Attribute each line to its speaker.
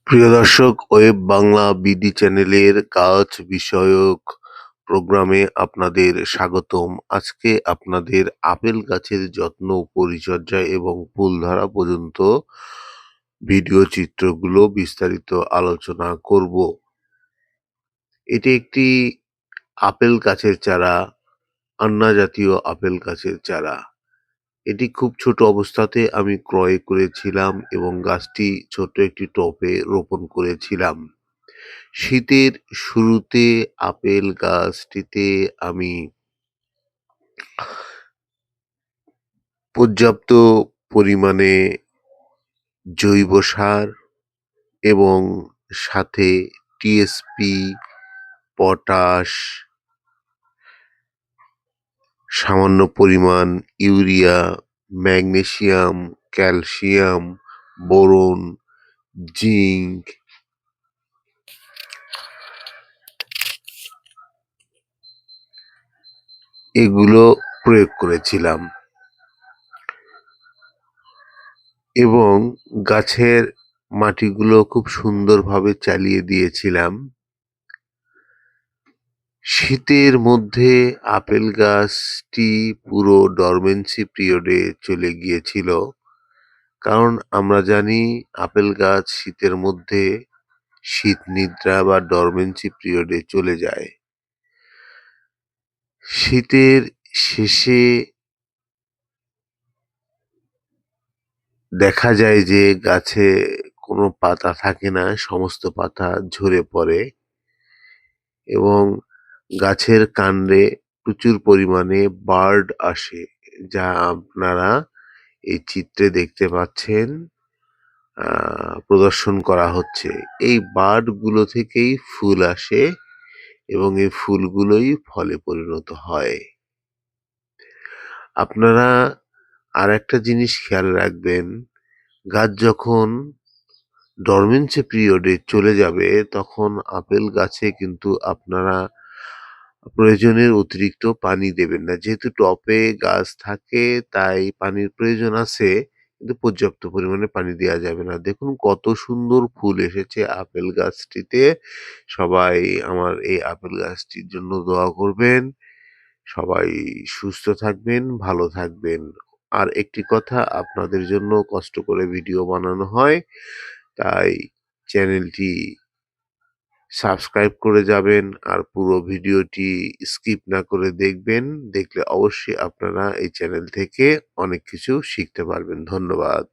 Speaker 1: প্রিয় দর্শক, web Bangla BD চ্যানেলের গাছ বিষয়ক প্রোগ্রামে আপনাদের স্বাগতম। আজকে আপনাদের আপেল গাছের যত্ন, পরিচর্যা এবং ফুল ধরা পর্যন্ত ভিডিও চিত্রগুলো বিস্তারিত আলোচনা করব। এটি একটি আপেল গাছের চারা, আন্না জাতীয় আপেল গাছের চারা। এটি খুব ছোট অবস্থাতে আমি ক্রয় করেছিলাম এবং গাছটি ছোট একটি টবে রোপণ করেছিলাম। শীতের শুরুতে আপেল গাছটিতে আমি পর্যাপ্ত পরিমাণে জৈব সার এবং সাথে টিএসপি, পটাশ, সামান্য পরিমাণ urea, magnesium, calcium, boron, zinc এগুলো প্রয়োগ করেছিলাম এবং গাছের মাটিগুলো খুব সুন্দরভাবে চালিয়ে দিয়েছিলাম। শীতের মধ্যে আপেল গাছটি পুরো ডরমেন্সি পিরিয়ডে চলে গিয়েছিল, কারণ আমরা জানি আপেল গাছ শীতের মধ্যে শীত নিদ্রা বা ডরমেন্সি পিরিয়ডে চলে যায়। শীতের শেষে দেখা যায় যে গাছে কোনো পাতা থাকে না, সমস্ত পাতা ঝরে পড়ে এবং গাছের কাণ্ডে প্রচুর পরিমাণে বার্ড আসে, যা আপনারা এই চিত্রে দেখতে পাচ্ছেন প্রদর্শন করা হচ্ছে। এই বার্ডগুলো থেকেই ফুল আসে এবং এই ফুলগুলোই ফলে পরিণত হয়। আপনারা আর একটা জিনিস খেয়াল রাখবেন, গাছ যখন ডরমেন্সি পিরিয়ডে চলে যাবে তখন আপেল গাছে কিন্তু আপনারা প্রয়োজনের অতিরিক্ত পানি দেবেন না। যেহেতু টবে গাছ থাকে তাই পানির প্রয়োজন আছে, কিন্তু পর্যাপ্ত পরিমাণে পানি দেওয়া যাবে না। দেখুন কত সুন্দর ফুল এসেছে আপেল গাছটিতে। সবাই আমার এই আপেল গাছটির জন্য দোয়া করবেন। সবাই সুস্থ থাকবেন, ভালো থাকবেন। আর একটি কথা, আপনাদের জন্য কষ্ট করে ভিডিও বানানো হয়, তাই চ্যানেলটি সাবস্ক্রাইব করে যাবেন আর পুরো ভিডিওটি স্কিপ না করে দেখবেন। দেখলে অবশ্যই আপনারা এই চ্যানেল থেকে অনেক কিছু শিখতে পারবেন। ধন্যবাদ।